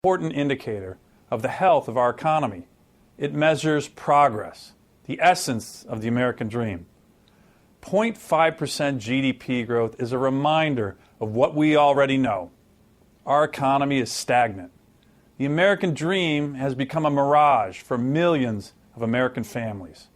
Important indicator of the health of our economy. It measures progress, the essence of the American dream. 0.5% GDP growth is a reminder of what we already know. Our economy is stagnant. The American dream has become a mirage for millions of American families.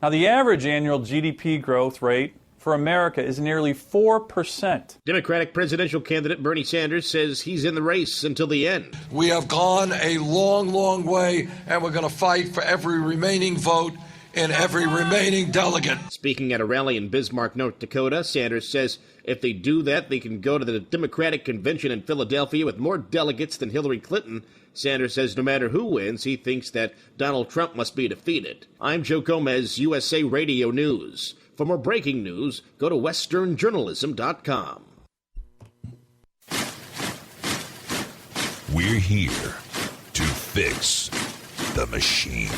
Now, the average annual GDP growth rate for America is nearly 4%. Democratic presidential candidate Bernie Sanders says he's in the race until the end. We have gone a long, long way, and we're going to fight for every remaining vote and every remaining delegate. Speaking at a rally in Bismarck, North Dakota, Sanders says if they do that, they can go to the Democratic convention in Philadelphia with more delegates than Hillary Clinton. Sanders says no matter who wins, he thinks that Donald Trump must be defeated. I'm Joe Gomez, USA Radio News. For more breaking news, go to westernjournalism.com. We're here to fix the machine.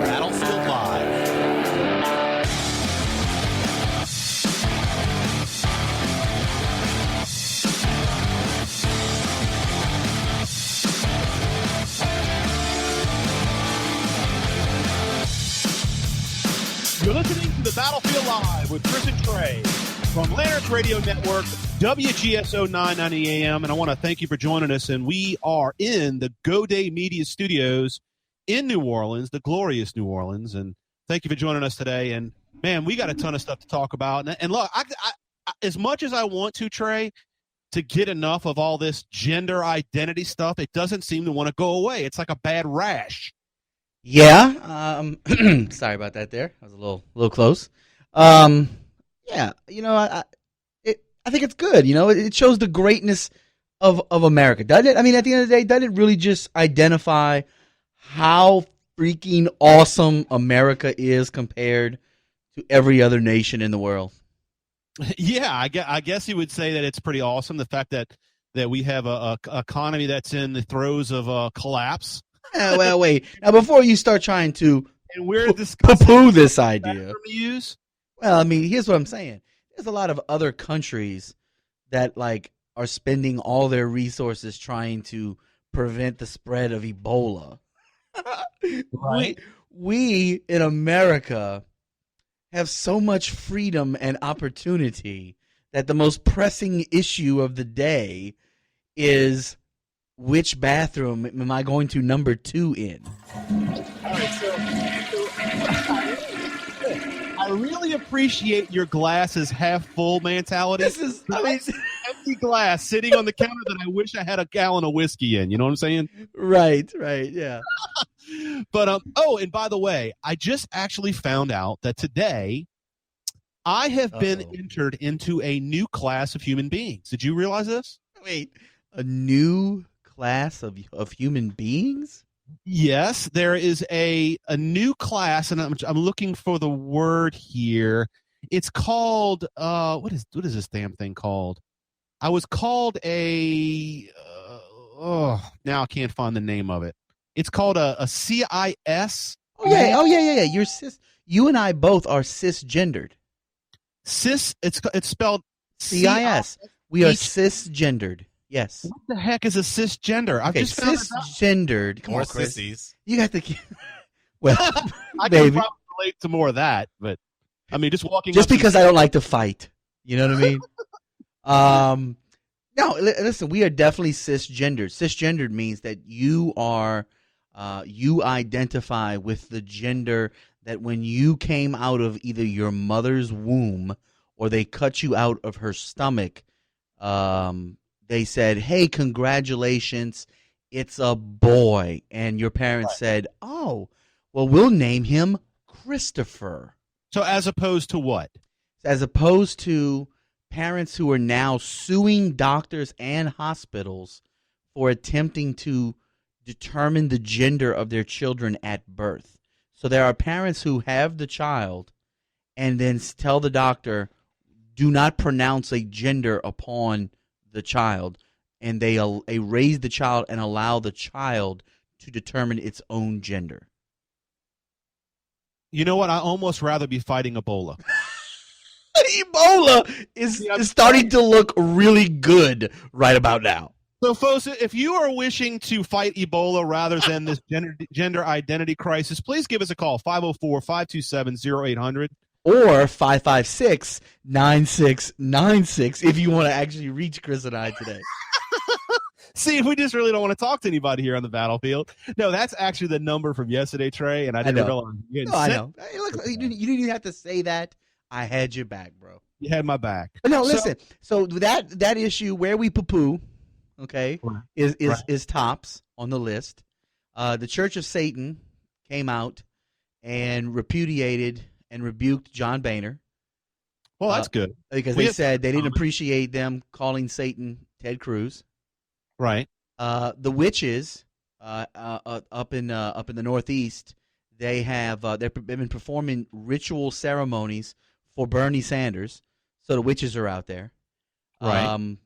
Battlefield Live. You're listening to the Battlefield Live with Chris and Trey from Lanterns Radio Network, WGSO 990 AM. And I want to thank you for joining us. And we are in the Go Day Media Studios in New Orleans, the glorious New Orleans. And thank you for joining us today. And, man, we got a ton of stuff to talk about. And look, I as much as I want to, Trey, to get enough of all this gender identity stuff, it doesn't seem to want to go away. It's like a bad rash. Yeah, sorry about that there. I was a little close. Yeah, you know, I think it's good. You know, it shows the greatness of America, doesn't it? I mean, at the end of the day, doesn't it really just identify how freaking awesome America is compared to every other nation in the world? Yeah, I guess you would say that it's pretty awesome. The fact that we have a economy that's in the throes of collapse. Well, wait. Now, before you start trying to and we're discussing poo-poo this idea. Use. Well, I mean, here's what I'm saying. There's a lot of other countries that, like, are spending all their resources trying to prevent the spread of Ebola. Right. We in America have so much freedom and opportunity that the most pressing issue of the day is which bathroom am I going to number 2 in? All right, so I really appreciate your glasses half full mentality. This is empty glass sitting on the counter that I wish I had a gallon of whiskey in. You know what I'm saying? Right, yeah. But and by the way, I just actually found out that today I have been entered into a new class of human beings. Did you realize this? Wait, a new class of human beings? Yes, there is a new class, and I'm looking for the word here. It's called what is this damn thing called? I was called a now I can't find the name of it. It's called a CIS. Oh yeah. You're cis. You and I both are cisgendered. Cis. It's spelled CIS. We are cisgendered. Yes. What the heck is a cisgender? I've just found cisgendered. Come on, Chris. Sissies. You got the. Well, I baby. can probably relate to more of that, but I mean, just walking. Just because I don't like to fight, you know what I mean? No, listen. We are definitely cisgendered. Cisgendered means that you are, you identify with the gender that when you came out of either your mother's womb or they cut you out of her stomach. They said, hey, congratulations, it's a boy. And your parents said, oh, well, we'll name him Christopher. So as opposed to what? As opposed to parents who are now suing doctors and hospitals for attempting to determine the gender of their children at birth. So there are parents who have the child and then tell the doctor, do not pronounce a gender upon the child, and they raise the child and allow the child to determine its own gender. You know what? I almost rather be fighting Ebola. Ebola is starting to look really good right about now. So, folks, if you are wishing to fight Ebola rather than this gender identity crisis, please give us a call, 504-527-0800. Or 556-9696 if you want to actually reach Chris and I today. See, we just really don't want to talk to anybody here on the battlefield. No, that's actually the number from yesterday, Trey, and I didn't realize. I know. Hey, look, you didn't even have to say that. I had your back, bro. You had my back. But no, listen. So that issue where we poo-poo, okay, is tops on the list. The Church of Satan came out and repudiated and rebuked John Boehner. Well, that's good. Because they said they didn't appreciate them calling Satan Ted Cruz. Right. The witches up in the Northeast, they've been performing ritual ceremonies for Bernie Sanders. So the witches are out there. Right.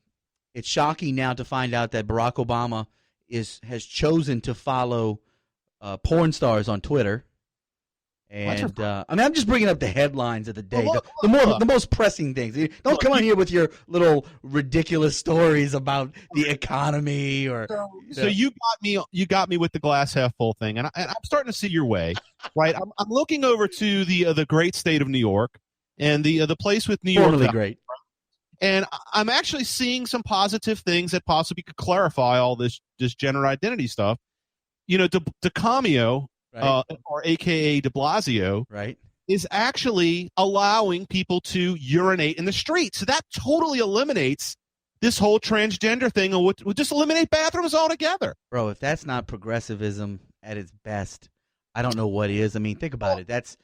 It's shocking now to find out that Barack Obama has chosen to follow porn stars on Twitter. And I'm just bringing up the headlines of the day, the most pressing things. Don't come on here with your little ridiculous stories about the economy or. So you got me with the glass half full thing, and I'm starting to see your way, right? I'm looking over to the great state of New York and the place with New York. Totally great. And I'm actually seeing some positive things that possibly could clarify all this gender identity stuff. You know, DeCamio. Right. Or AKA de Blasio, right, is actually allowing people to urinate in the street. So that totally eliminates this whole transgender thing, and would just eliminate bathrooms altogether. Bro, if that's not progressivism at its best, I don't know what is. I mean, think about it.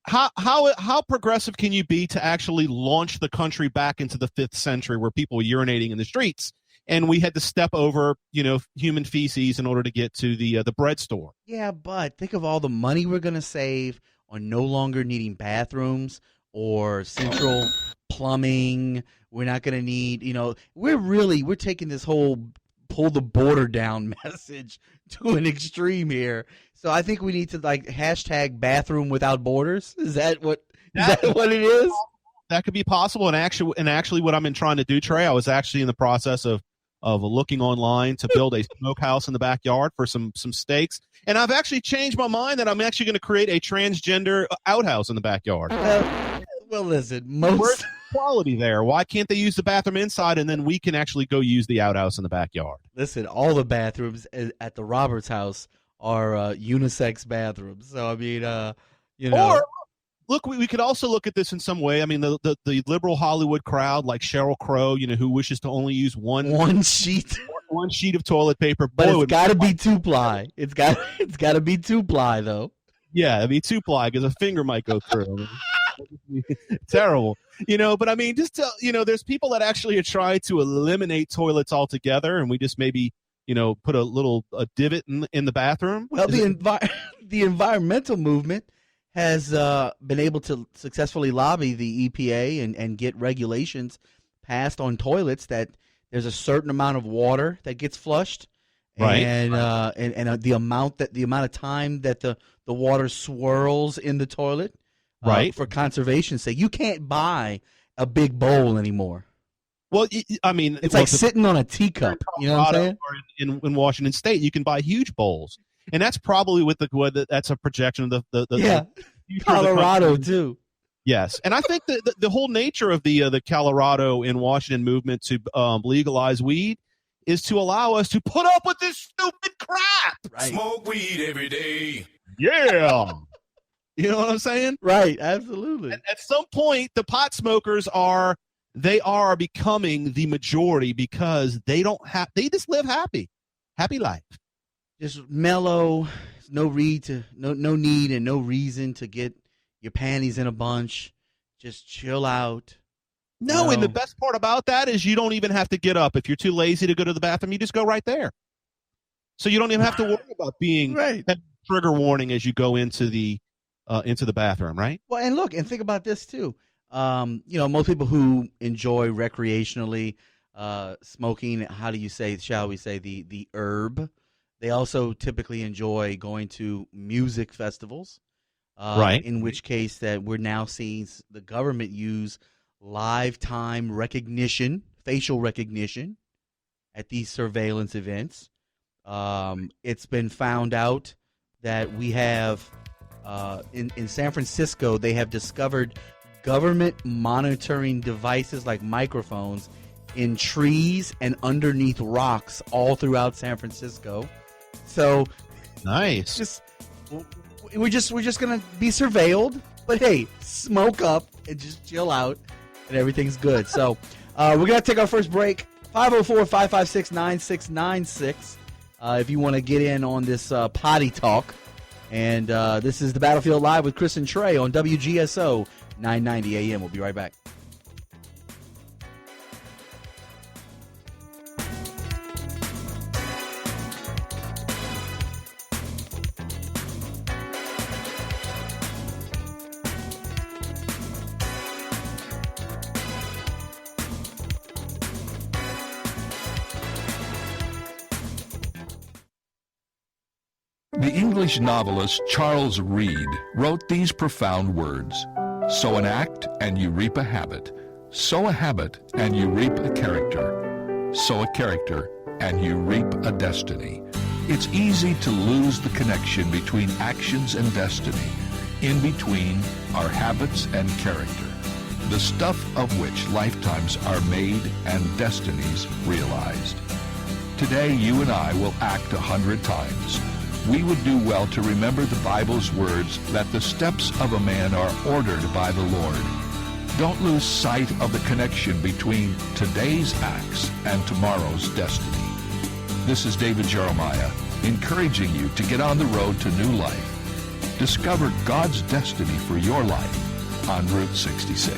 How progressive can you be to actually launch the country back into the 5th century where people were urinating in the streets? And we had to step over, human feces in order to get to the bread store. Yeah, but think of all the money we're going to save on no longer needing bathrooms or central plumbing. We're not going to need, we're taking this whole pull the border down message to an extreme here. So I think we need to hashtag bathroom without borders. Is that what it is? That could be possible. And actually what I've been trying to do, Trey, I was actually in the process of looking online to build a smokehouse in the backyard for some steaks. And I've actually changed my mind that I'm actually going to create a transgender outhouse in the backyard. Well, listen, where's quality there? Why can't they use the bathroom inside and then we can actually go use the outhouse in the backyard? Listen, all the bathrooms at the Roberts house are unisex bathrooms. So, I mean, Or, look, we could also look at this in some way. I mean, the liberal Hollywood crowd, like Sheryl Crow, who wishes to only use one sheet of toilet paper. But it's got to be 2-ply. It's got to be 2-ply, though. Yeah, it'd be 2-ply because a finger might go through. Terrible, But I mean, just there's people that actually are trying to eliminate toilets altogether, and we just maybe put a divot in the bathroom. Well, the environmental movement has been able to successfully lobby the EPA and get regulations passed on toilets that there's a certain amount of water that gets flushed, right? And the amount of time that the water swirls in the toilet, right? For conservation's sake, you can't buy a big bowl anymore. Well, I mean, it's like sitting on a teacup. You know what I'm saying? Or in Washington State, you can buy huge bowls. And that's probably that's a projection of the Colorado too. Yes, and I think the whole nature of the Colorado and Washington movement to legalize weed is to allow us to put up with this stupid crap. Right. Smoke weed every day. Yeah. You know what I'm saying? Right. Absolutely. At some point, the pot smokers are becoming the majority because they just live happy life. Just mellow, no need and no reason to get your panties in a bunch. Just chill out. No, and the best part about that is you don't even have to get up. If you're too lazy to go to the bathroom, you just go right there. So you don't even have to worry about being trigger warning as you go into the bathroom, right? Well, and think about this too. Most people who enjoy recreationally smoking, shall we say the herb, they also typically enjoy going to music festivals, right? In which case that we're now seeing the government use live time recognition, facial recognition at these surveillance events. It's been found out that we have in San Francisco, they have discovered government monitoring devices like microphones in trees and underneath rocks all throughout San Francisco. So Nice. we're just gonna be surveilled, but hey, smoke up and just chill out, and everything's good. So we're gonna take our first break. 504-556-9696 if you want to get in on this potty talk. And this is the Battlefield Live with Chris and Trey on WGSO 990 AM. We'll be right back. The English novelist Charles Reade wrote these profound words: sow an act and you reap a habit. Sow a habit and you reap a character. Sow a character and you reap a destiny. It's easy to lose the connection between actions and destiny. In between are habits and character, the stuff of which lifetimes are made and destinies realized. Today you and I will act 100 times. We would do well to remember the Bible's words that the steps of a man are ordered by the Lord. Don't lose sight of the connection between today's acts and tomorrow's destiny. This is David Jeremiah, encouraging you to get on the road to new life. Discover God's destiny for your life on Route 66.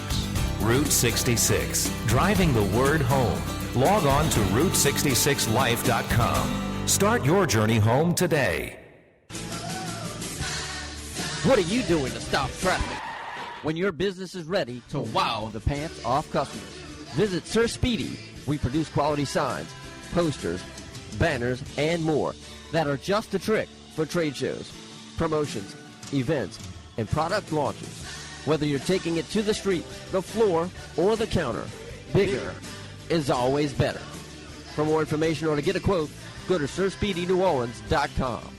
Route 66, driving the word home. Log on to Route66Life.com. Start your journey home today. What are you doing to stop traffic when your business is ready to wow the pants off customers? Visit Sir Speedy. We produce quality signs, posters, banners, and more that are just a trick for trade shows, promotions, events, and product launches. Whether you're taking it to the street, the floor, or the counter, bigger is always better. For more information or to get a quote, go to SirSpeedyNewOrleans.com.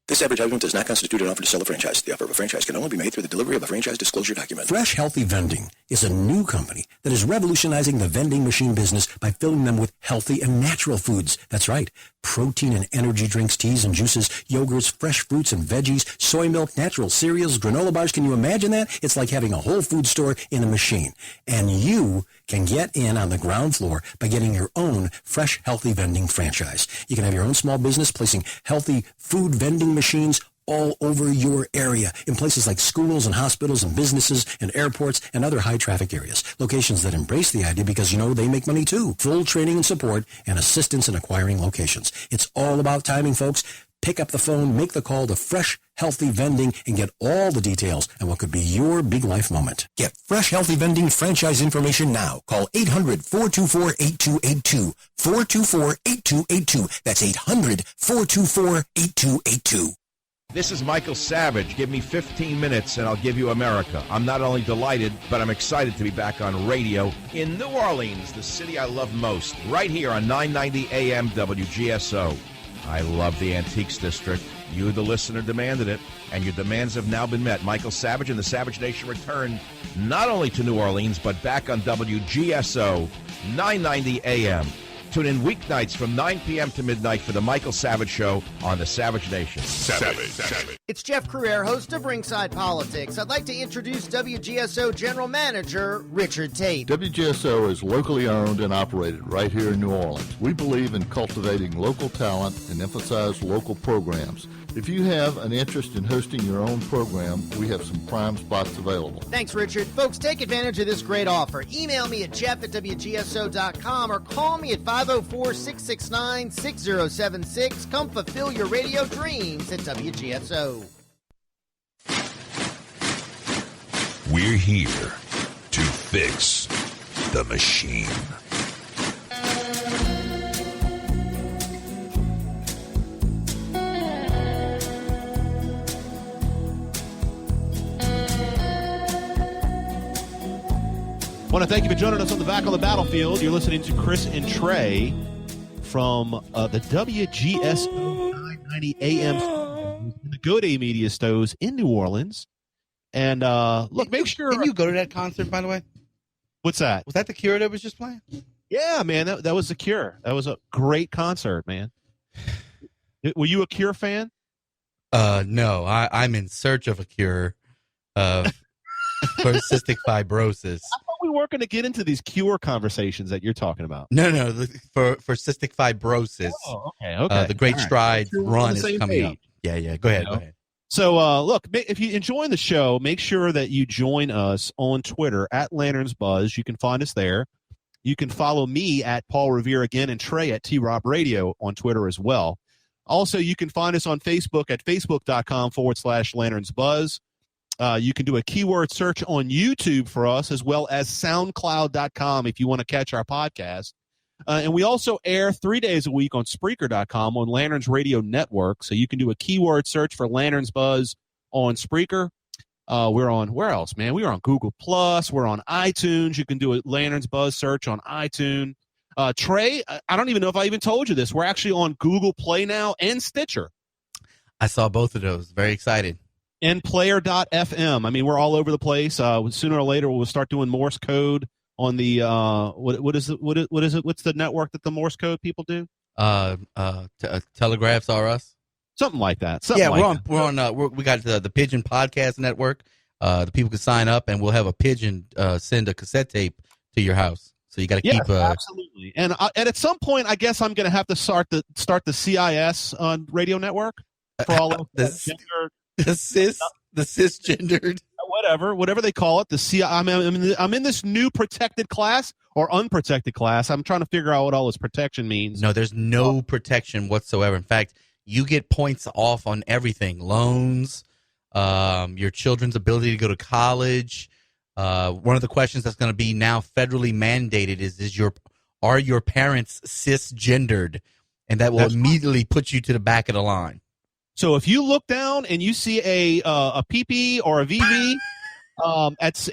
This advertisement does not constitute an offer to sell a franchise. The offer of a franchise can only be made through the delivery of a franchise disclosure document. Fresh Healthy Vending is a new company that is revolutionizing the vending machine business by filling them with healthy and natural foods. That's right. Protein and energy drinks, teas and juices, yogurts, fresh fruits and veggies, soy milk, natural cereals, granola bars. Can you imagine that? It's like having a whole food store in a machine. And you can get in on the ground floor by getting your own Fresh Healthy Vending franchise. You can have your own small business placing healthy food vending machines all over your area in places like schools and hospitals and businesses and airports and other high-traffic areas. Locations that embrace the idea because, you know, they make money too. Full training and support and assistance in acquiring locations. It's all about timing, folks. Pick up the phone, make the call to Fresh Healthy Vending, and get all the details on what could be your big life moment. Get Fresh Healthy Vending franchise information now. Call 800-424-8282. 424-8282. That's 800-424-8282. This is Michael Savage. Give me 15 minutes and I'll give you America. I'm not only delighted, but I'm excited to be back on radio in New Orleans, the city I love most, right here on 990 AM WGSO. I love the Antiques District. You, the listener, demanded it, and your demands have now been met. Michael Savage and the Savage Nation return not only to New Orleans, but back on WGSO 990 AM. Tune in weeknights from 9 p.m. to midnight for the Michael Savage Show on the Savage Nation. Savage. It's Jeff Crouere, host of Ringside Politics. I'd like to introduce WGSO General Manager Richard Tate. WGSO is locally owned and operated right here in New Orleans. We believe in cultivating local talent and emphasize local programs. If you have an interest in hosting your own program, we have some prime spots available. Thanks, Richard. Folks, take advantage of this great offer. Email me at jeff@wgso.com or call me at 504-669-6076. Come fulfill your radio dreams at WGSO. We're here to fix the machine. want to thank you for joining us on the Back on the Battlefield. You're listening to Chris and Trey from the WGSO 990 AM in the GoDay Media Stores in New Orleans. And look, make sure. Can you go to that concert, by the way? What's that? Was that the Cure that was just playing? Yeah, man, that was the Cure. That was a great concert, man. Were you a Cure fan? No, I'm in search of a cure for cystic fibrosis. I thought we weren't going to get into these Cure conversations that you're talking about. No, for cystic fibrosis. Oh, okay. The Great Strides run is coming up. Yeah. Go ahead. So, look, if you're enjoying the show, make sure that you join us on Twitter at Lanterns Buzz. You can find us there. You can follow me at Paul Revere again and Trey at T-Rob Radio on Twitter as well. Also, you can find us on Facebook at facebook.com/Lanterns Buzz. You can do a keyword search on YouTube for us, as well as SoundCloud.com if you want to catch our podcast. And we also air 3 days a week on Spreaker.com on Lanterns Radio Network. So you can do a keyword search for Lanterns Buzz on Spreaker. We're on, where else, man? We're on Google Plus. We're on iTunes. You can do a Lanterns Buzz search on iTunes. Trey, I don't even know if I even told you this. We're actually on Google Play now and Stitcher. I saw both of those. Very excited. And Player.fm. I mean, we're all over the place. Sooner or later, we'll start doing Morse code on the what is it? What's the network that the Morse code people do? Telegraphs R Us. Something like that. We got the Pigeon Podcast Network. The people can sign up, and we'll have a pigeon send a cassette tape to your house. So you got to keep absolutely. And at some point, I guess I'm going to have to start the CIS on radio network for all of the cisgendered, whatever they call it. I'm in this new protected class or unprotected class. I'm trying to figure out what all this protection means. No, there's no protection whatsoever. In fact, you get points off on everything: loans, your children's ability to go to college. One of the questions that's going to be now federally mandated are your parents cisgendered, and that will immediately put you to the back of the line. So if you look down and you see a PP or a VV,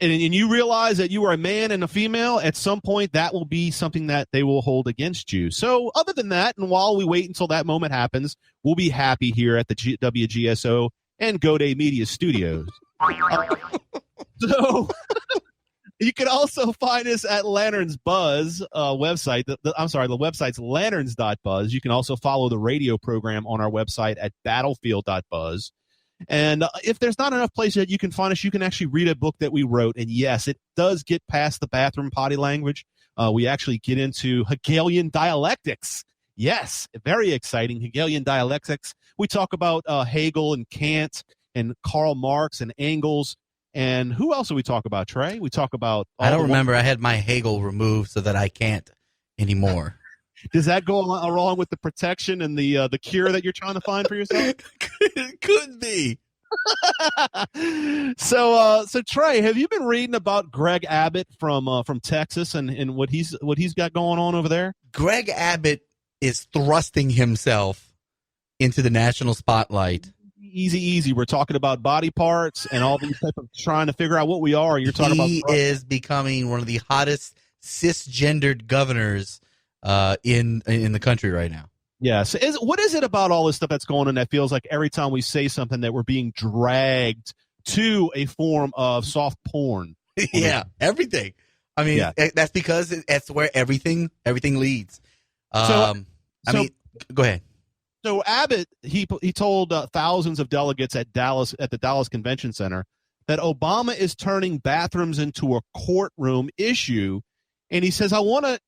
and you realize that you are a man and a female, at some point that will be something that they will hold against you. So other than that, and while we wait until that moment happens, we'll be happy here at the WGSO and GoDay Media Studios. So you can also find us at Lanterns Buzz website. The website's lanterns.buzz. You can also follow the radio program on our website at battlefield.buzz. And if there's not enough places that you can find us, you can actually read a book that we wrote. And yes, it does get past the bathroom potty language. We actually get into Hegelian dialectics. Yes, very exciting. Hegelian dialectics. We talk about Hegel and Kant and Karl Marx and Engels. And who else do we talk about, Trey? We talk about... I don't remember. I had my Hegel removed so that I can't anymore. Does that go along with the protection and the cure that you're trying to find for yourself? It could be. So Trey, have you been reading about Greg Abbott from Texas and what he's got going on over there? Greg Abbott is thrusting himself into the national spotlight. Easy. We're talking about body parts and all these type of trying to figure out what we are. You're talking about. He is becoming one of the hottest cisgendered governors in the country right now. Yeah. So what is it about all this stuff that's going on that feels like every time we say something that we're being dragged to a form of soft porn? Yeah, everything. I mean, that's because that's where everything leads. Go ahead. So Abbott, he told thousands of delegates at the Dallas Convention Center that Obama is turning bathrooms into a courtroom issue, and he says, "I want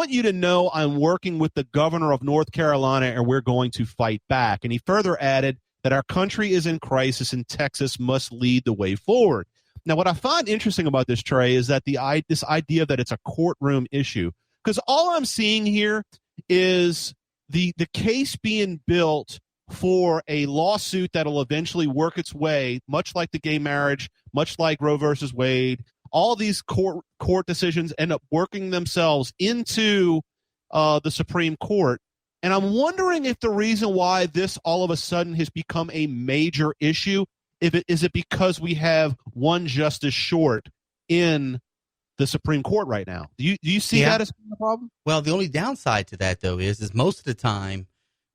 you to know I'm working with the governor of North Carolina, and we're going to fight back." And he further added that our country is in crisis, and Texas must lead the way forward. Now, what I find interesting about this, Trey, is that this idea that it's a courtroom issue, because all I'm seeing here is the case being built for a lawsuit that'll eventually work its way, much like the gay marriage, much like Roe versus Wade. All these court decisions end up working themselves into the Supreme Court. And I'm wondering if the reason why this all of a sudden has become a major issue, is it because we have one justice short in the Supreme Court right now. Do you see that as a problem? Well, the only downside to that, though, is most of the time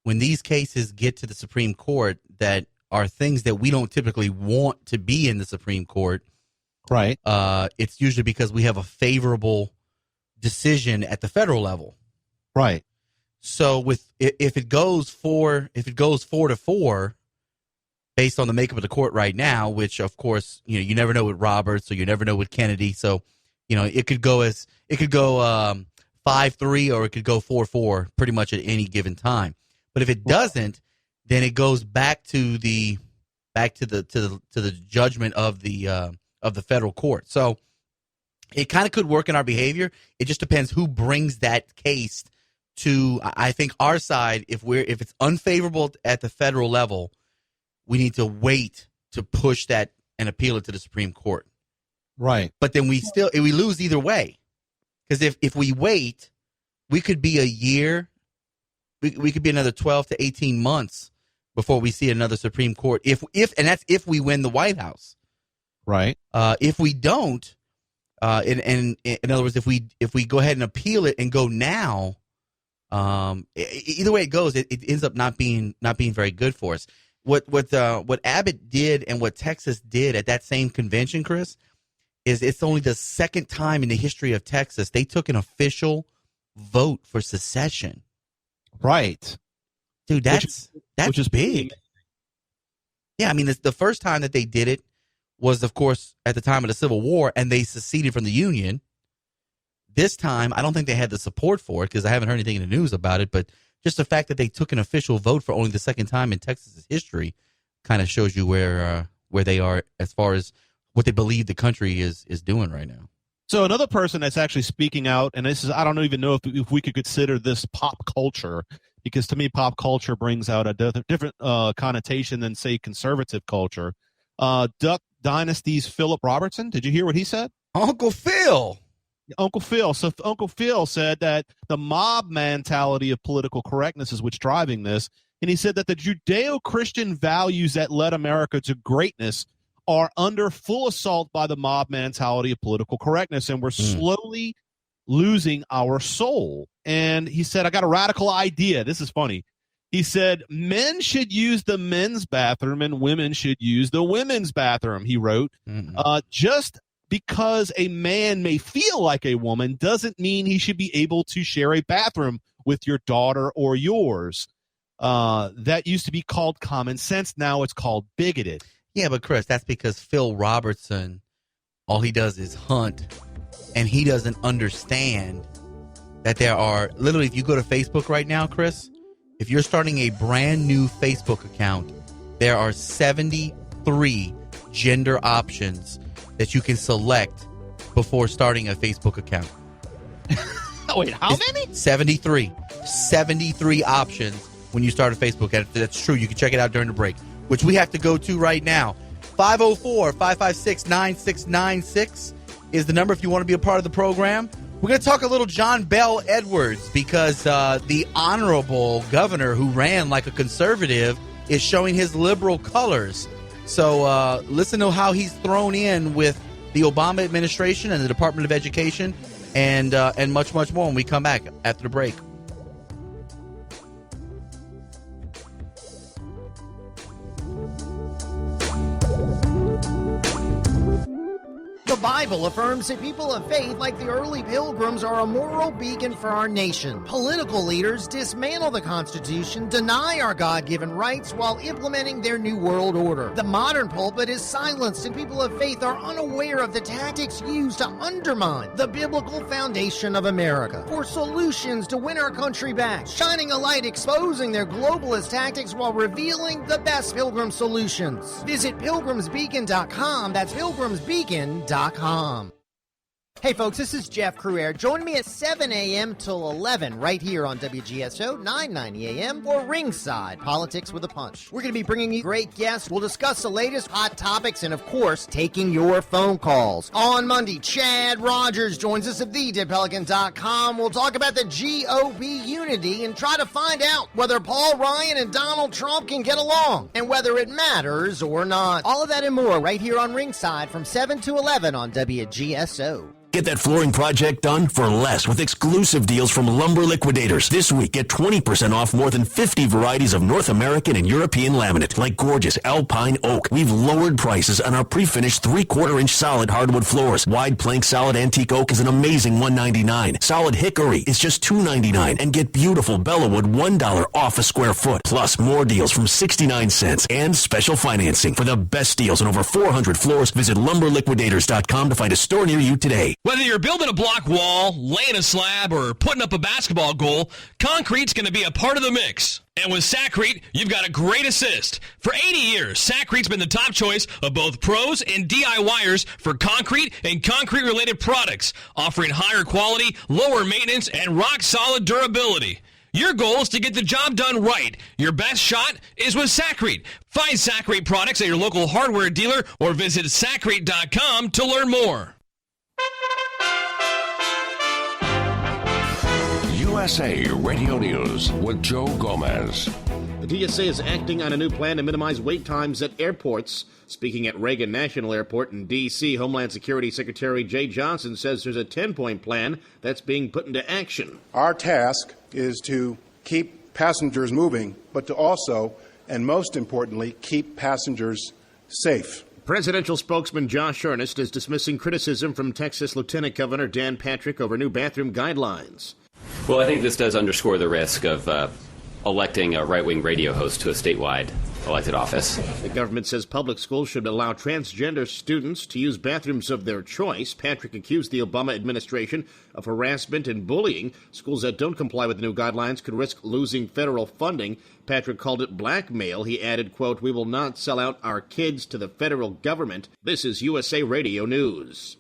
when these cases get to the Supreme Court that are things that we don't typically want to be in the Supreme Court, right? It's usually because we have a favorable decision at the federal level, right? So if it goes 4-4, based on the makeup of the court right now, which of course you never know with Roberts, or you never know with Kennedy, so it could go 5-3 or it could go 4-4 pretty much at any given time. But if it doesn't, then it goes back to the judgment of the federal court. So it kind of could work in our behavior. It just depends who brings that case to, I think, our side. If it's unfavorable at the federal level, we need to wait to push that and appeal it to the Supreme Court. Right. But then we lose either way. Because if we wait, we could be a year, we could be another 12 to 18 months before we see another Supreme Court. And that's if we win the White House. Right. If we don't, in other words, if we go ahead and appeal it and go now, either way it goes, it ends up not being very good for us. What Abbott did and what Texas did at that same convention, Chris, is it's only the second time in the history of Texas they took an official vote for secession. Right. Dude, that's big. Yeah, I mean, the first time that they did it was, of course, at the time of the Civil War, and they seceded from the Union. This time, I don't think they had the support for it because I haven't heard anything in the news about it, but just the fact that they took an official vote for only the second time in Texas's history kind of shows you where they are as far as what they believe the country is doing right now. So another person that's actually speaking out, and this is, I don't even know if we could consider this pop culture, because to me pop culture brings out a different connotation than, say, conservative culture. Duck Dynasty's Philip Robertson, did you hear what he said? Uncle Phil. So Uncle Phil said that the mob mentality of political correctness is what's driving this. And he said that the Judeo-Christian values that led America to greatness are under full assault by the mob mentality of political correctness. And we're slowly losing our soul. And he said, I got a radical idea. This is funny. He said, men should use the men's bathroom and women should use the women's bathroom, he wrote. Just because a man may feel like a woman doesn't mean he should be able to share a bathroom with your daughter or yours. That used to be called common sense. Now it's called bigoted. Yeah, but Chris, that's because Phil Robertson, all he does is hunt, and he doesn't understand that there are, literally, if you go to Facebook right now, Chris, if you're starting a brand new Facebook account, there are 73 gender options that you can select before starting a Facebook account. Wait, how many? 73. 73 options when you start a Facebook account. That's true. You can check it out during the break, which we have to go to right now. 504-556-9696 is the number if you want to be a part of the program. We're going to talk a little John Bel Edwards because the honorable governor who ran like a conservative is showing his liberal colors. So listen to how he's thrown in with the Obama administration and the Department of Education and much, much more when we come back after the break. The Bible affirms that people of faith like the early Pilgrims are a moral beacon for our nation. Political leaders dismantle the Constitution, deny our God-given rights while implementing their New World Order. The modern pulpit is silenced and people of faith are unaware of the tactics used to undermine the biblical foundation of America. For solutions to win our country back, shining a light exposing their globalist tactics while revealing the best Pilgrim solutions. Visit pilgrimsbeacon.com. That's pilgrimsbeacon.com. Hey folks, this is Jeff Crouere. Join me at 7 a.m. till 11 right here on WGSO 990 a.m. for Ringside Politics with a Punch. We're going to be bringing you great guests. We'll discuss the latest hot topics and, of course, taking your phone calls. On Monday, Chad Rogers joins us at TheDeadPelican.com. We'll talk about the GOP unity and try to find out whether Paul Ryan and Donald Trump can get along and whether it matters or not. All of that and more right here on Ringside from 7 to 11 on WGSO. Get that flooring project done for less with exclusive deals from Lumber Liquidators. This week, get 20% off more than 50 varieties of North American and European laminate, like gorgeous Alpine Oak. We've lowered prices on our pre-finished 3/4-inch solid hardwood floors. Wide plank solid antique oak is an amazing $199. Solid hickory is just $299. And get beautiful Bellawood $1 off a square foot. Plus more deals from 69 cents and special financing. For the best deals on over 400 floors, visit lumberliquidators.com to find a store near you today. Whether you're building a block wall, laying a slab, or putting up a basketball goal, concrete's going to be a part of the mix. And with Sakrete, you've got a great assist. For 80 years, Sakrete's been the top choice of both pros and DIYers for concrete and concrete-related products, offering higher quality, lower maintenance, and rock-solid durability. Your goal is to get the job done right. Your best shot is with Sakrete. Find Sakrete products at your local hardware dealer or visit Sakrete.com to learn more. USA Radio News with Joe Gomez. The TSA is acting on a new plan to minimize wait times at airports. Speaking at Reagan National Airport in D.C., Homeland Security Secretary Jay Johnson says there's a 10-point plan that's being put into action. Our task is to keep passengers moving, but to also, and most importantly, keep passengers safe. Presidential spokesman Josh Earnest is dismissing criticism from Texas Lieutenant Governor Dan Patrick over new bathroom guidelines. Well, I think this does underscore the risk of electing a right-wing radio host to a statewide elected office. The government says public schools should allow transgender students to use bathrooms of their choice. Patrick accused the Obama administration of harassment and bullying. Schools that don't comply with the new guidelines could risk losing federal funding. Patrick called it blackmail. He added, quote, "We will not sell out our kids to the federal government." This is USA Radio News.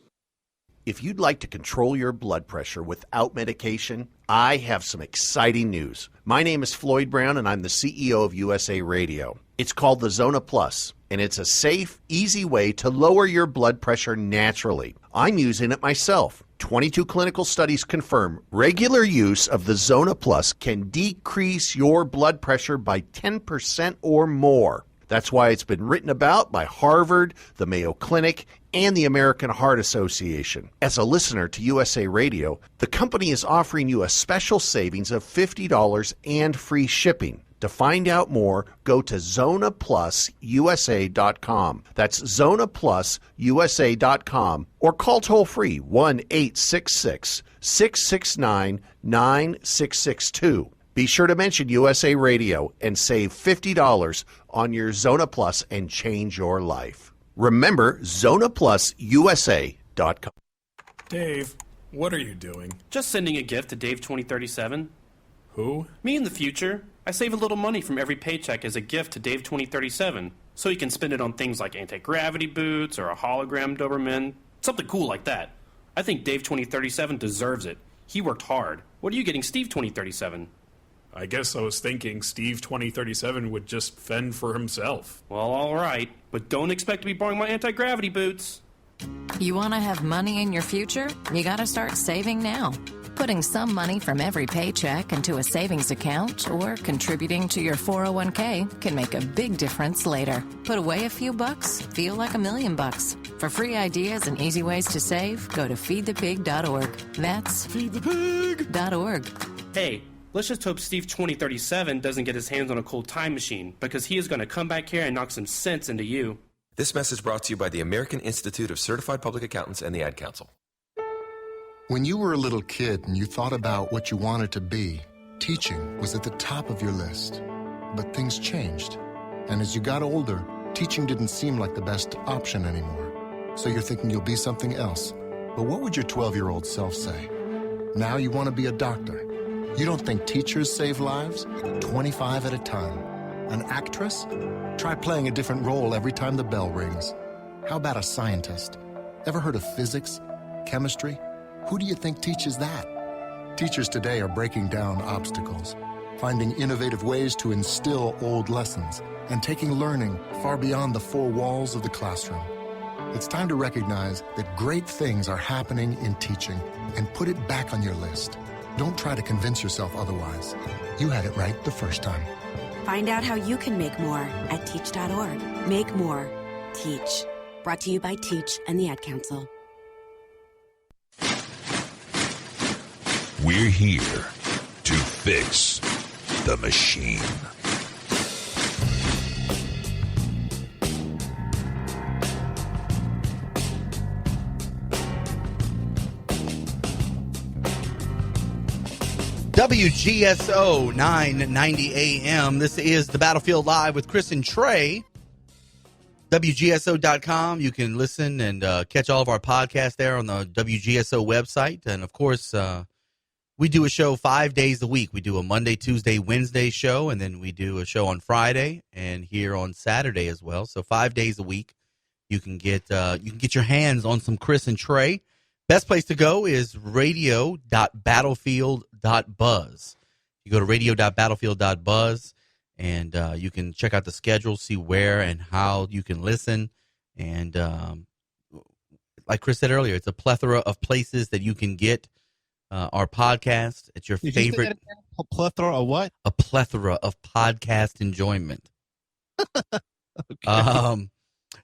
If you'd like to control your blood pressure without medication, I have some exciting news. My name is Floyd Brown, and I'm the CEO of USA Radio. It's called the Zona Plus, and it's a safe, easy way to lower your blood pressure naturally. I'm using it myself. 22 clinical studies confirm regular use of the Zona Plus can decrease your blood pressure by 10% or more. That's why it's been written about by Harvard, the Mayo Clinic, and the American Heart Association. As a listener to USA Radio, the company is offering you a special savings of $50 and free shipping. To find out more, go to ZonaPlusUSA.com. That's ZonaPlusUSA.com or call toll-free 1-866-669-9662. Be sure to mention USA Radio and save $50 on your Zona Plus and change your life. Remember, ZonaPlusUSA.com. Dave, what are you doing? Just sending a gift to Dave 2037. Who? Me in the future. I save a little money from every paycheck as a gift to Dave 2037, so he can spend it on things like anti-gravity boots or a hologram Doberman, something cool like that. I think Dave 2037 deserves it. He worked hard. What are you getting Steve 2037? I guess I was thinking Steve 2037 would just fend for himself. Well, all right, but don't expect to be borrowing my anti-gravity boots. You want to have money in your future? You got to start saving now. Putting some money from every paycheck into a savings account or contributing to your 401k can make a big difference later. Put away a few bucks, feel like $1 million. For free ideas and easy ways to save, go to feedthepig.org. That's feedthepig.org. Hey, let's just hope Steve 2037 doesn't get his hands on a cool time machine, because he is going to come back here and knock some sense into you. This message brought to you by the American Institute of Certified Public Accountants and the Ad Council. When you were a little kid and you thought about what you wanted to be, teaching was at the top of your list. But things changed. And as you got older, teaching didn't seem like the best option anymore. So you're thinking you'll be something else. But what would your 12-year-old self say? Now you want to be a doctor. You don't think teachers save lives? 25 at a time. An actress? Try playing a different role every time the bell rings. How about a scientist? Ever heard of physics? Chemistry? Who do you think teaches that? Teachers today are breaking down obstacles, finding innovative ways to instill old lessons, and taking learning far beyond the four walls of the classroom. It's time to recognize that great things are happening in teaching and put it back on your list. Don't try to convince yourself otherwise. You had it right the first time. Find out how you can make more at teach.org. Make more. Teach. Brought to you by Teach and the Ad Council. We're here to fix the machine. WGSO 990 AM. This is the Battlefield Live with Chris and Trey. WGSO.com. You can listen and catch all of our podcasts there on the WGSO website. And, of course, we do a show 5 days a week. We do a Monday, Tuesday, Wednesday show, and then we do a show on Friday and here on Saturday as well. So 5 days a week, you can get your hands on some Chris and Trey. Best place to go is radio.battlefield.buzz. You go to radio.battlefield.buzz, and you can check out the schedule, see where and how you can listen. And like Chris said earlier, it's a plethora of places that you can get our podcast. It's your favorite. A plethora of what? A plethora of podcast enjoyment. Okay.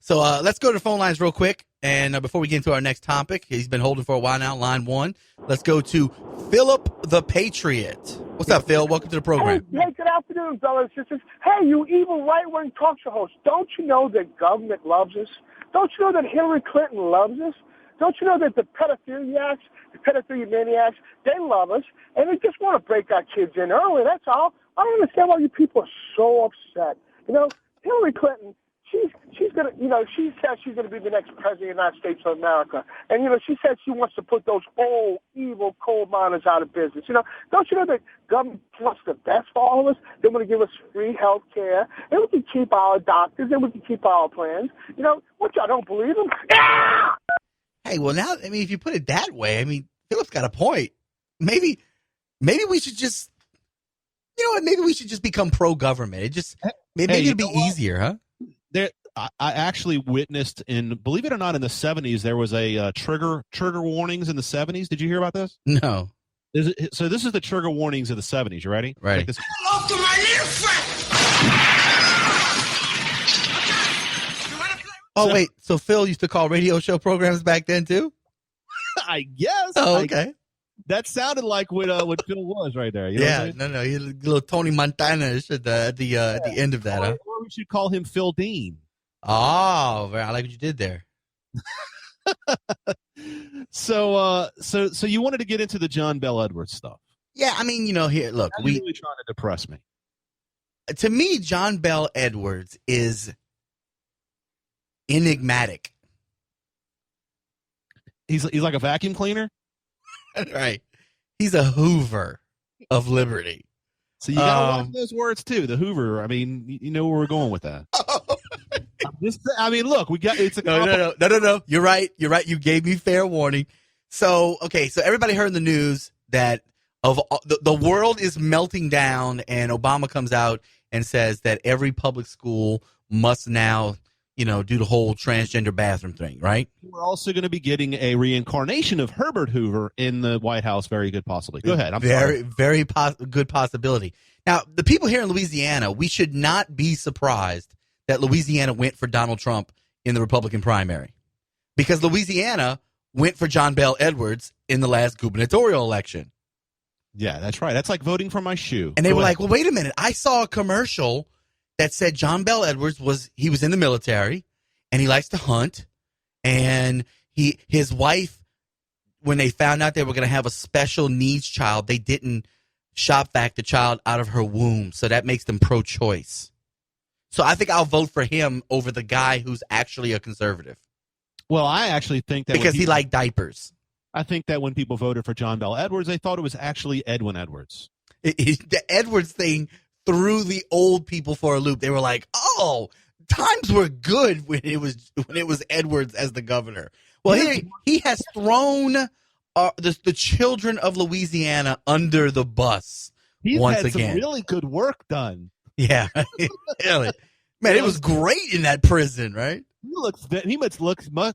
So let's go to the phone lines real quick. And before we get into our next topic, he's been holding for a while now, line one. Let's go to Philip the Patriot. What's up, Phil? Welcome to the program. Hey, good afternoon, brothers and sisters. Hey, you evil right-wing talk show host, don't you know that government loves us? Don't you know that Hillary Clinton loves us? Don't you know that the pedophilia maniacs, they love us, and they just want to break our kids in early, that's all. I don't understand why you people are so upset. You know, Hillary Clinton, she's gonna, she says she's gonna be the next president of the United States of America, and she said she wants to put those old evil coal miners out of business. Don't you know that government wants the best for all of us? They want to give us free health care, and we can keep our doctors, and we can keep our plans. What, y'all don't believe them? Ah! Hey, well now, if you put it that way, Philip's got a point. Maybe we should just, maybe we should just become pro-government. Maybe it'd be easier, huh? I actually witnessed believe it or not, in the 70s, there was a trigger warnings in the 70s. Did you hear about this? No. So this is the trigger warnings of the 70s. You ready? Right. Hello to my little friend. Oh, wait. So Phil used to call radio show programs back then, too? I guess. Oh, okay. That sounded like what Phil was right there. You know yeah, no, he's a little Tony Montana-ish at the end of that, huh? Or we should call him Phil Dean. Oh, I like what you did there. So you wanted to get into the John Bel Edwards stuff? Yeah, here, look, You're really trying to depress me. To me, John Bel Edwards is enigmatic. He's like a vacuum cleaner, right? He's a Hoover of liberty. So you gotta watch those words too. The Hoover. You know where we're going with that. Look, we got it's a no. You're right. You gave me fair warning. So everybody heard in the news that the world is melting down, and Obama comes out and says that every public school must now, do the whole transgender bathroom thing, right? We're also going to be getting a reincarnation of Herbert Hoover in the White House. Very good possibility. Go ahead. Very good possibility. Now, the people here in Louisiana, we should not be surprised that Louisiana went for Donald Trump in the Republican primary, because Louisiana went for John Bel Edwards in the last gubernatorial election. Yeah, that's right. That's like voting for my shoe. And they were like, well, wait a minute. I saw a commercial that said John Bel Edwards was in the military, and he likes to hunt, and his wife, when they found out they were going to have a special needs child, they didn't shop vac the child out of her womb, so that makes them pro-choice. So I think I'll vote for him over the guy who's actually a conservative. Well, I actually think that because he liked diapers. I think that when people voted for John Bel Edwards, they thought it was actually Edwin Edwards. The Edwards thing threw the old people for a loop. They were like, "Oh, times were good when it was Edwards as the governor." Well, he has thrown the children of Louisiana under the bus. He's once had again. Some really good work done. Yeah, really. Man, it was great in that prison, right? He looks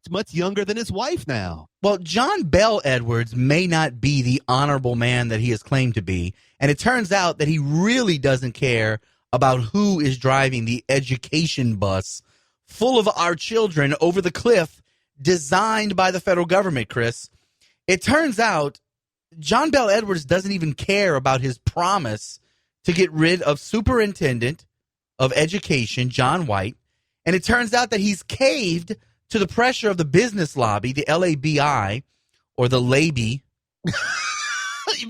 much younger than his wife now. Well, John Bel Edwards may not be the honorable man that he has claimed to be, and it turns out that he really doesn't care about who is driving the education bus full of our children over the cliff designed by the federal government, Chris. It turns out John Bel Edwards doesn't even care about his promise to get rid of Superintendent of Education, John White. And it turns out that he's caved to the pressure of the business lobby, the LABI, or the LABI.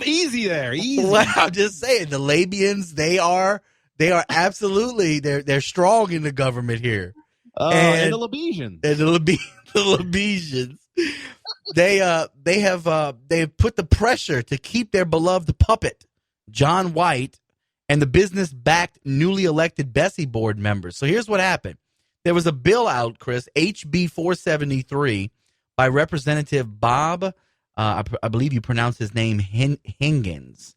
Easy there, easy. Well, I'm just saying, the Labians, they are absolutely, they're strong in the government here. And the Labesians. And the Labesians. They have put the pressure to keep their beloved puppet, John White, and the business-backed newly elected Bessie board members. So here's what happened. There was a bill out, Chris, HB 473, by Representative Bob, I believe you pronounce his name, Higgins.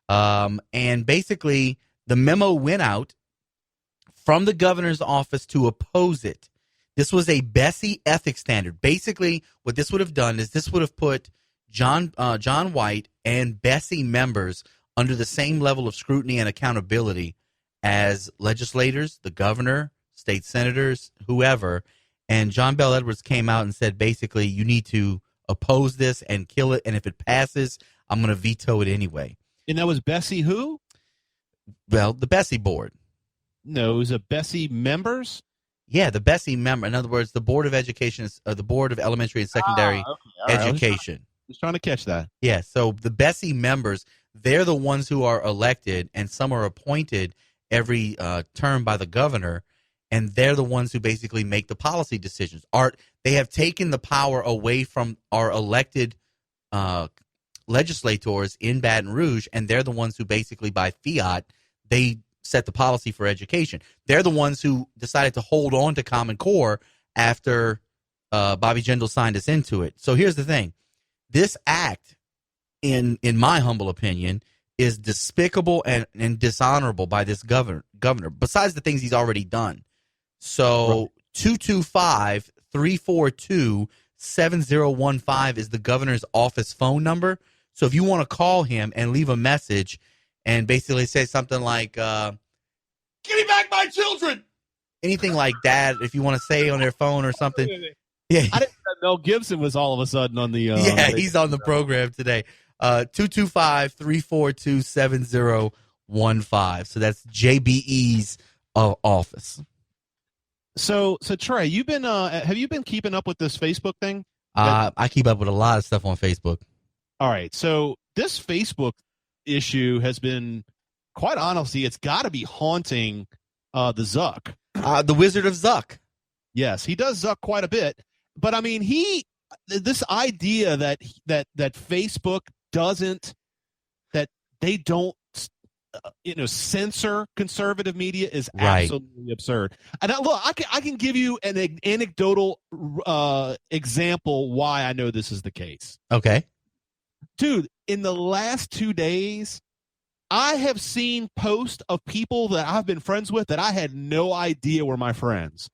And basically, the memo went out from the governor's office to oppose it. This was a Bessie ethics standard. Basically, what this would have done is this would have put John White and Bessie members under the same level of scrutiny and accountability as legislators, the governor, state senators, whoever. And John Bel Edwards came out and said, basically, you need to oppose this and kill it. And if it passes, I'm going to veto it anyway. And that was Bessie who? Well, the Bessie board. No, it was a Bessie members? Yeah, the Bessie member. In other words, the Board of Education, the Board of Elementary and Secondary Education. Just trying to catch that. Yeah, so the Bessie members, they're the ones who are elected, and some are appointed every term by the governor, and they're the ones who basically make the policy decisions. They have taken the power away from our elected legislators in Baton Rouge, and they're the ones who basically, by fiat, they set the policy for education. They're the ones who decided to hold on to Common Core after Bobby Jindal signed us into it. So here's the thing. This act, in my humble opinion, is despicable and dishonorable by this governor, besides the things he's already done. So 225-342-7015 is the governor's office phone number. So if you want to call him and leave a message and basically say something like, give me back my children, anything like that, if you want to say on their phone or something. Yeah, I didn't know Mel Gibson was all of a sudden on the. Yeah, he's on the program today. 225-342-7015. So that's JBE's office. So Trey, have you been keeping up with this Facebook thing? I keep up with a lot of stuff on Facebook. All right, so this Facebook issue has been, quite honestly, it's got to be haunting the Zuck, the Wizard of Zuck. Yes, he does Zuck quite a bit, but I mean, this idea that Facebook they don't censor conservative media is absolutely absurd. And I can give you an anecdotal example why I know this is the case. Okay. Dude, in the last 2 days, I have seen posts of people that I've been friends with that I had no idea were my friends.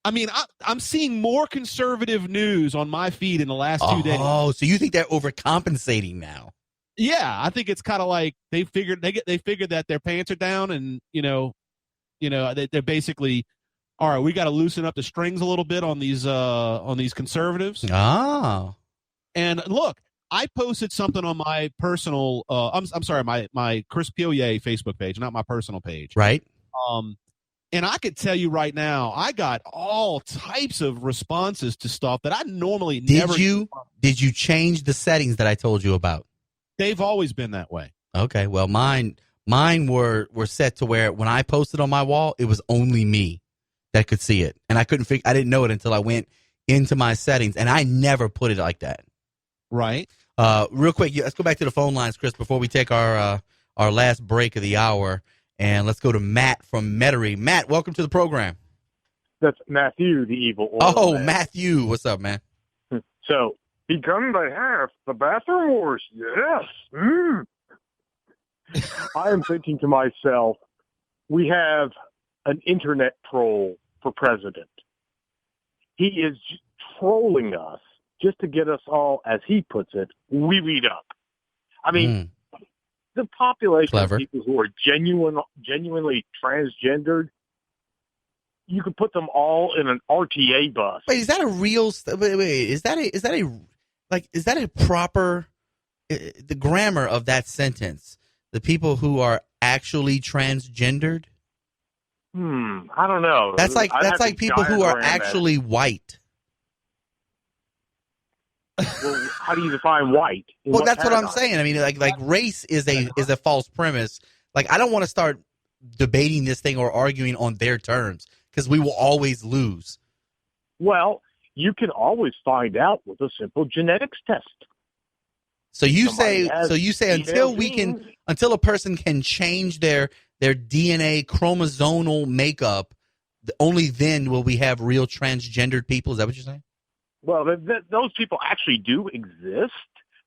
I mean, I'm seeing more conservative news on my feed in the last 2 days. Oh, so you think they're overcompensating now? Yeah, I think it's kind of like they figured that their pants are down, and they're basically, all right, we got to loosen up the strings a little bit on these conservatives. Oh, and look, I posted something on my personal, I'm sorry, my Chris Pilier Facebook page, not my personal page. Right. And I could tell you right now, I got all types of responses to stuff that I normally never. Did you change the settings that I told you about? They've always been that way. Okay, well, mine were set to where when I posted on my wall, it was only me that could see it, and I didn't know it until I went into my settings, and I never put it like that. Right. Real quick, let's go back to the phone lines, Chris, before we take our last break of the hour, and let's go to Matt from Metairie. Matt, welcome to the program. That's Matthew, the evil oil Oh, man. Matthew, what's up, man? So, become the half, the bathroom wars, yes. I am thinking to myself, we have an internet troll for president. He is trolling us just to get us all, as he puts it, weed up. I mean, the population of people who are genuinely transgendered, you could put them all in an RTA bus. Wait, is that a real? Wait, is that a proper the grammar of that sentence, the people who are actually transgendered. I don't know. That's like people who are actually white. Well, how do you define white? Well, that's what I'm saying. I mean, like race is a false premise. Like, I don't want to start debating this thing or arguing on their terms because we will always lose. Well, you can always find out with a simple genetics test. So you say until a person can change their DNA chromosomal makeup, only then will we have real transgendered people. Is that what you're saying? Well, those people actually do exist.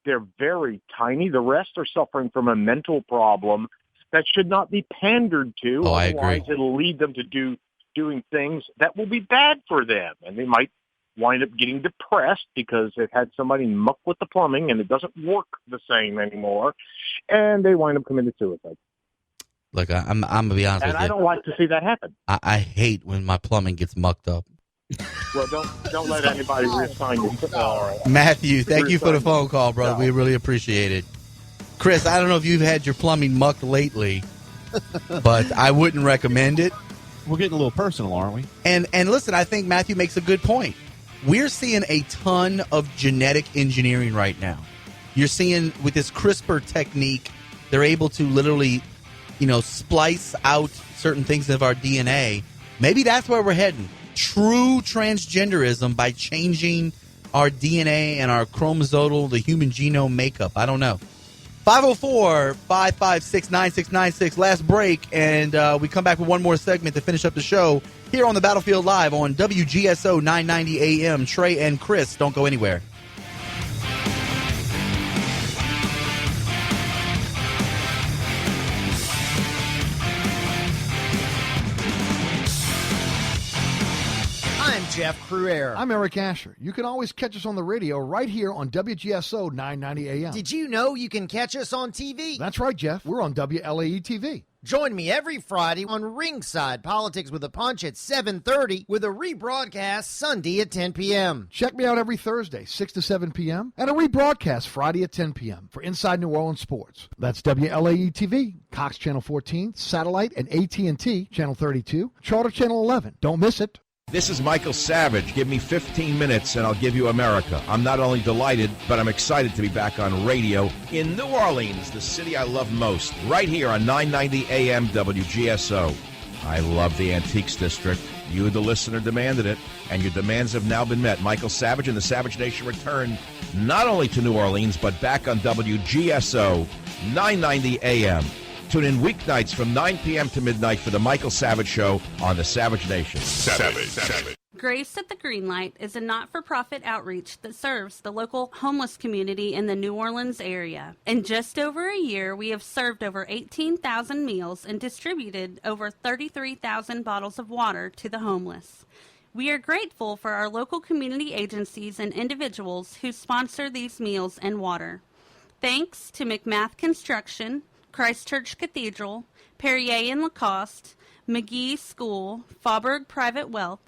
They're very tiny. The rest are suffering from a mental problem that should not be pandered to. Oh, I Otherwise, agree. it'll lead them to doing things that will be bad for them, and they might wind up getting depressed because they've had somebody muck with the plumbing and it doesn't work the same anymore, and they wind up committing suicide. Look, I'm gonna be honest with you. And I don't like to see that happen. I hate when my plumbing gets mucked up. Well, don't let anybody reassign you. Matthew, thank you for the phone call, brother. No. We really appreciate it. Chris, I don't know if you've had your plumbing mucked lately, but I wouldn't recommend it. We're getting a little personal, aren't we? And listen, I think Matthew makes a good point. We're seeing a ton of genetic engineering right now. You're seeing with this CRISPR technique, they're able to literally, splice out certain things of our DNA. Maybe that's where we're heading. True transgenderism by changing our DNA and our chromosomal, the human genome makeup. I don't know. 504-556-9696. Last break, and we come back with one more segment to finish up the show here on the Battlefield Live on WGSO 990 AM. Trey and Chris, don't go anywhere. I'm Jeff Cruere. I'm Eric Asher. You can always catch us on the radio right here on WGSO 990 AM. Did you know you can catch us on TV? That's right, Jeff. We're on WLAE TV. Join me every Friday on Ringside Politics with a Punch at 7:30 with a rebroadcast Sunday at 10 p.m. Check me out every Thursday, 6 to 7 p.m. and a rebroadcast Friday at 10 p.m. for Inside New Orleans Sports. That's WLAE TV, Cox Channel 14, Satellite and AT&T Channel 32, Charter Channel 11. Don't miss it. This is Michael Savage. Give me 15 minutes and I'll give you America. I'm not only delighted, but I'm excited to be back on radio in New Orleans, the city I love most, right here on 990 AM WGSO. I love the Antiques District. You, the listener, demanded it, and your demands have now been met. Michael Savage and the Savage Nation return not only to New Orleans, but back on WGSO 990 AM. Tune in weeknights from 9 p.m. to midnight for the Michael Savage Show on the Savage Nation. Savage. Grace at the Greenlight is a not-for-profit outreach that serves the local homeless community in the New Orleans area. In just over a year, we have served over 18,000 meals and distributed over 33,000 bottles of water to the homeless. We are grateful for our local community agencies and individuals who sponsor these meals and water. Thanks to McMath Construction, Christchurch Cathedral, Perrier and Lacoste, McGee School, Faubourg Private Wealth,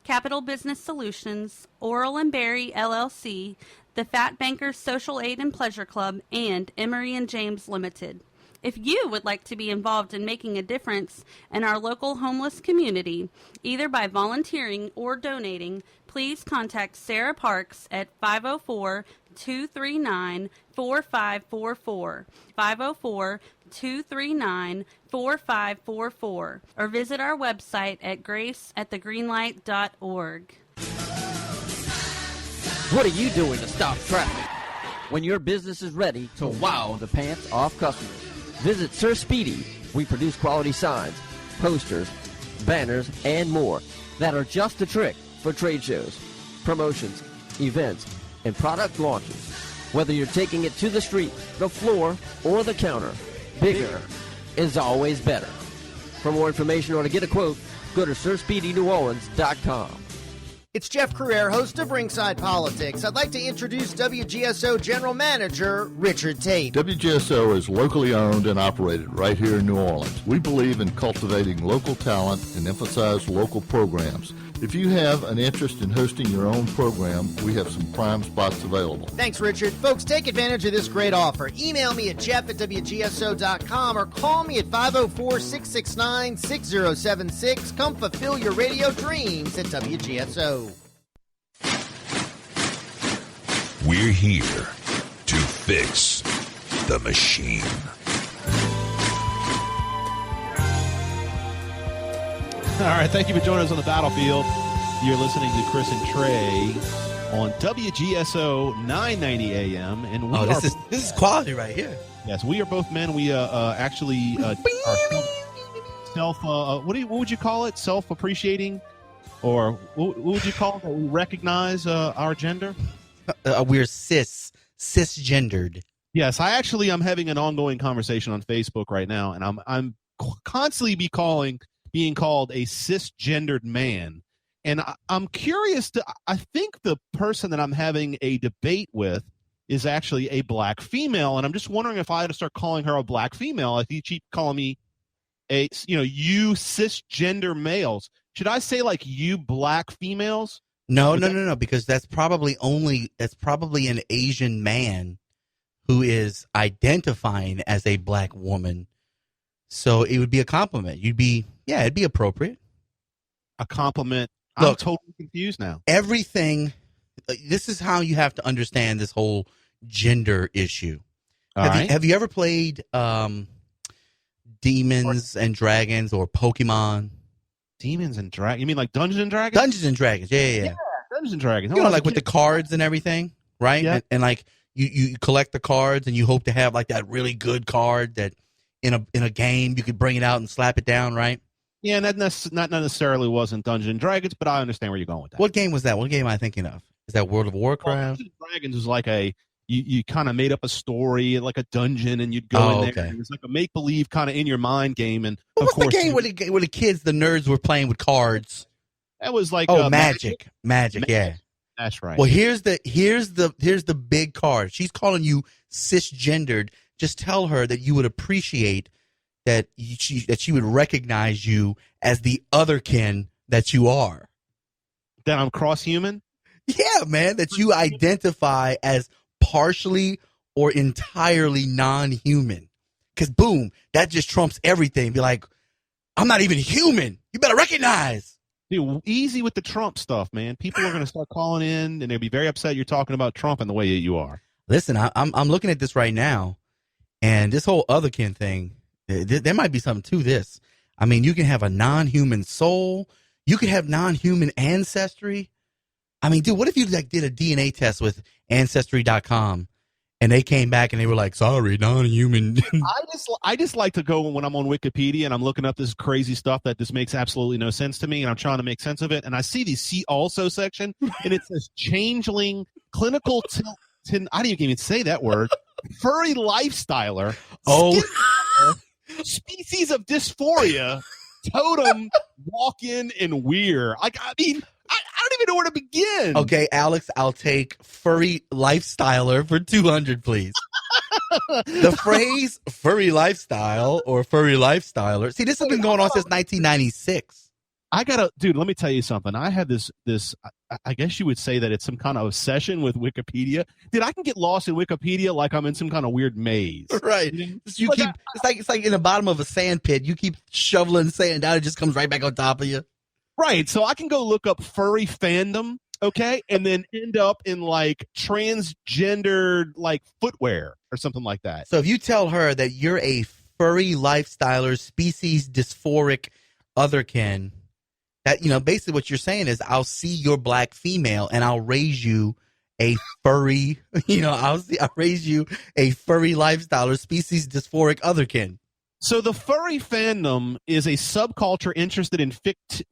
Capital Business Solutions, Oral and Berry LLC, the Fat Bankers Social Aid and Pleasure Club, and Emery and James Limited. If you would like to be involved in making a difference in our local homeless community, either by volunteering or donating, please contact Sarah Parks at 504-239-4544, 504-239-4544, or visit our website at graceatthegreenlight.org. What are you doing to stop traffic when your business is ready to wow the pants off customers? Visit Sir Speedy. We produce quality signs, posters, banners, and more that are just a trick for trade shows, promotions, events, and product launches. Whether you're taking it to the street, the floor, or the counter, bigger is always better. For more information or to get a quote, go to SirSpeedyNewOrleans.com. It's Jeff Cruere, host of Ringside Politics. I'd like to introduce WGSO General Manager Richard Tate. WGSO is locally owned and operated right here in New Orleans. We believe in cultivating local talent and emphasize local programs. If you have an interest in hosting your own program, we have some prime spots available. Thanks, Richard. Folks, take advantage of this great offer. Email me at jeff@wgso.com or call me at 504-669-6076. Come fulfill your radio dreams at WGSO. We're here to fix the machine. All right, thank you for joining us on the battlefield. You're listening to Chris and Trey on WGSO 990 AM, and this is quality right here. Yes, we are both men. We actually are self. What would you call it? Self-appreciating, or what would you call it? That we recognize our gender. We're cisgendered. Yes, I'm having an ongoing conversation on Facebook right now, and I'm constantly being called a cisgendered man. And I'm curious I think the person that I'm having a debate with is actually a black female. And I'm just wondering if I had to start calling her a black female, if you keep calling me you cisgender males. Should I say like you black females? No, because that's probably an Asian man who is identifying as a black woman. So it would be a compliment. It'd be appropriate. A compliment. Look, I'm totally confused now. Everything. This is how you have to understand this whole gender issue. Have you ever played Demons and Dragons or Pokemon? Demons and Dragons? You mean like Dungeons and Dragons? Dungeons and Dragons. Yeah. Dungeons and Dragons. Like with the cards and everything, right? Yeah. And like you collect the cards and you hope to have like that really good card that in a game you could bring it out and slap it down, right? Yeah, and that not necessarily wasn't Dungeons and Dragons, but I understand where you're going with that. What game was that? What game am I thinking of? Is that World of Warcraft? Dungeons and Dragons was like you kind of made up a story, like a dungeon, and you'd go in there. And it was like a make-believe kind of in your mind game. And what's the game where the kids, the nerds, were playing with cards? That was like Magic. Yeah, that's right. Well, here's the big card. She's calling you cisgendered. Just tell her that you would appreciate that she would recognize you as the otherkin that you are. That I'm cross-human? Yeah, man. That you identify as partially or entirely non-human. Because, boom, that just trumps everything. Be like, I'm not even human. You better recognize. Dude, easy with the Trump stuff, man. People are going to start calling in, and they'll be very upset you're talking about Trump and the way that you are. Listen, I'm looking at this right now, and this whole otherkin thing, there might be something to this. I mean, you can have a non-human soul. You could have non-human ancestry. I mean, dude, what if you like did a DNA test with Ancestry.com and they came back and they were like, sorry, non-human. I just like to go when I'm on Wikipedia and I'm looking up this crazy stuff that just makes absolutely no sense to me, and I'm trying to make sense of it. And I see the see also section, and it says changeling, clinical, I didn't even say that word, furry lifestyler, species of dysphoria, totem, walk-in, and weir. I mean, I don't even know where to begin. Okay, Alex, I'll take furry lifestyler for 200, please. The phrase furry lifestyle or furry lifestyler. See, this has been going on since 1996. Dude, let me tell you something. I have this, I guess you would say that it's some kind of obsession with Wikipedia. Dude, I can get lost in Wikipedia like I'm in some kind of weird maze. Right. It's like in the bottom of a sand pit. You keep shoveling sand down, it just comes right back on top of you. Right. So I can go look up furry fandom, okay, and then end up in like transgendered like footwear or something like that. So if you tell her that you're a furry lifestyler, species dysphoric otherkin, that, you know, basically what you're saying is I'll see your black female and I'll raise you a furry, I'll raise you a furry lifestyler, species dysphoric otherkin. So the furry fandom is a subculture interested in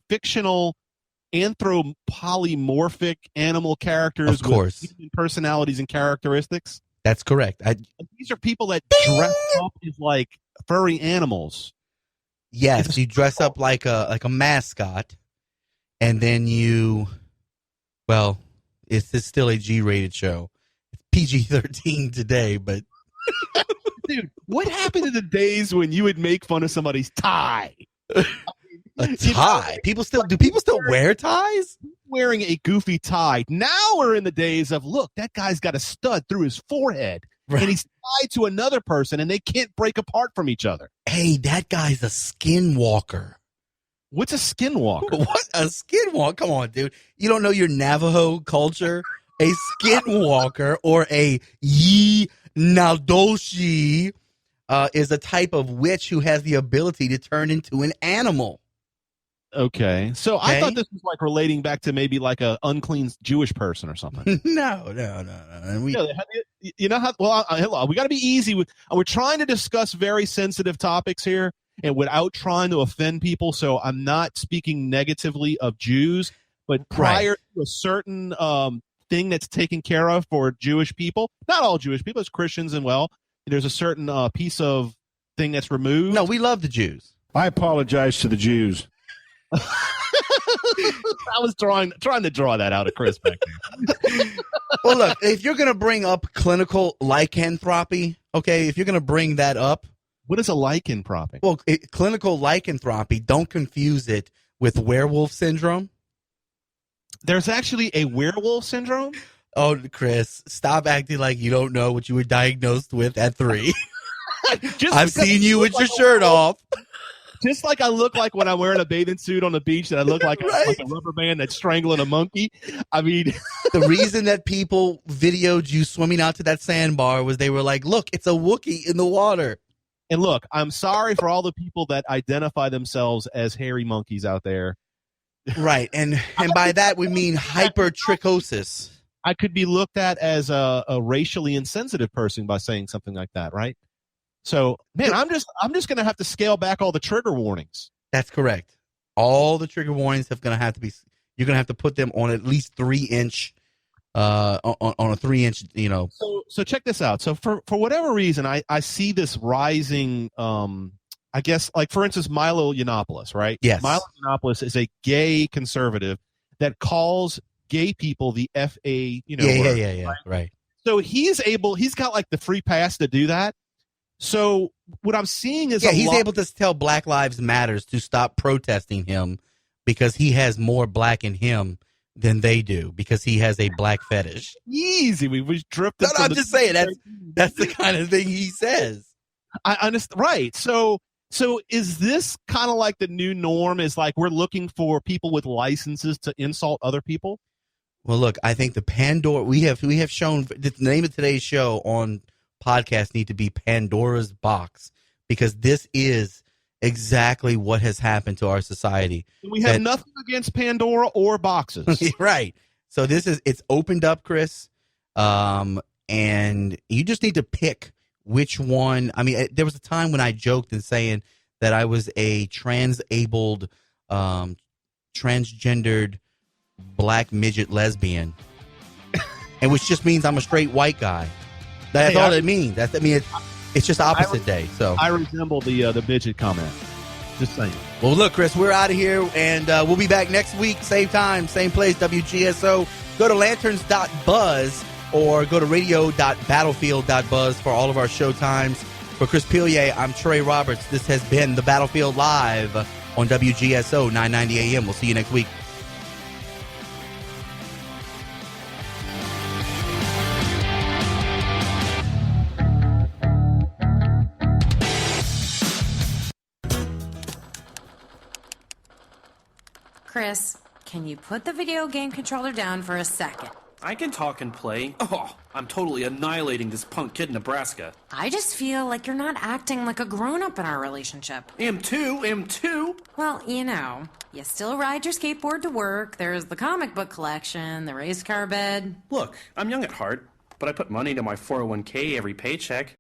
fictional anthropomorphic animal characters with human personalities and characteristics. That's correct. These are people that dress up as like furry animals. Yes, you dress up like a mascot, and then it's still a G-rated show. It's PG-13 today, but dude, what happened to the days when you would make fun of somebody's tie? A tie? Do people still wear ties? Wearing a goofy tie. Now we're in the days of, look, that guy's got a stud through his forehead. Right. And he's tied to another person, and they can't break apart from each other. Hey, that guy's a skinwalker. What's a skinwalker? What? A skinwalker? Come on, dude. You don't know your Navajo culture? A skinwalker or a Yi Naldoshi is a type of witch who has the ability to turn into an animal. Okay. So I thought this was like relating back to maybe like a unclean Jewish person or something. No. You know how, well, we got to be easy. We're trying to discuss very sensitive topics here and without trying to offend people. So I'm not speaking negatively of Jews, but prior to a certain thing that's taken care of for Jewish people, not all Jewish people, it's Christians and there's a certain piece of thing that's removed. No, we love the Jews. I apologize to the Jews. I was trying to draw that out of Chris back there. Well, look, if you're going to bring up clinical lycanthropy, okay, if you're going to bring that up. What is a lycanthropy? Well, clinical lycanthropy, don't confuse it with werewolf syndrome. There's actually a werewolf syndrome? Oh, Chris, stop acting like you don't know what you were diagnosed with at 3. I've seen you with your shirt off. Just like I look like when I'm wearing a bathing suit on the beach, that I look like, like a rubber band that's strangling a monkey. I mean, the reason that people videoed you swimming out to that sandbar was they were like, look, it's a Wookiee in the water. And look, I'm sorry for all the people that identify themselves as hairy monkeys out there. Right. And by that, we mean hypertrichosis. I could be looked at as a racially insensitive person by saying something like that, right? So, man, I'm just going to have to scale back all the trigger warnings. That's correct. All the trigger warnings you're going to have to put them on at least 3-inch, on a 3-inch, So check this out. So for whatever reason, I see this rising, I guess, like, for instance, Milo Yiannopoulos, right? Yes. Milo Yiannopoulos is a gay conservative that calls gay people the FA, Yeah, right. So he's got like the free pass to do that. So what I'm seeing is he's able to tell Black Lives Matters to stop protesting him because he has more black in him than they do because he has a black fetish. Easy, we drifted. No, I'm just saying that's the kind of thing he says. I understand, right? So is this kind of like the new norm? Is like we're looking for people with licenses to insult other people? Well, look, I think the Pandora we have shown the name of today's show on podcast need to be Pandora's Box because this is exactly what has happened to our society. We have nothing against Pandora or boxes. Right. So it's opened up, Chris. And you just need to pick which one. I mean, there was a time when I joked in saying that I was a transabled, transgendered black midget lesbian. And which just means I'm a straight white guy. That's all it means. It's just opposite day. So I resemble the midget comment. Just saying. Well, look, Chris, we're out of here, and we'll be back next week, same time, same place, WGSO. Go to lanterns.buzz or go to radio.battlefield.buzz for all of our show times. For Chris Pilier, I'm Trey Roberts. This has been The Battlefield Live on WGSO 990 AM. We'll see you next week. Chris, can you put the video game controller down for a second? I can talk and play. Oh, I'm totally annihilating this punk kid in Nebraska. I just feel like you're not acting like a grown-up in our relationship. Am too. Well, you still ride your skateboard to work, there's the comic book collection, the race car bed. Look, I'm young at heart, but I put money into my 401k every paycheck.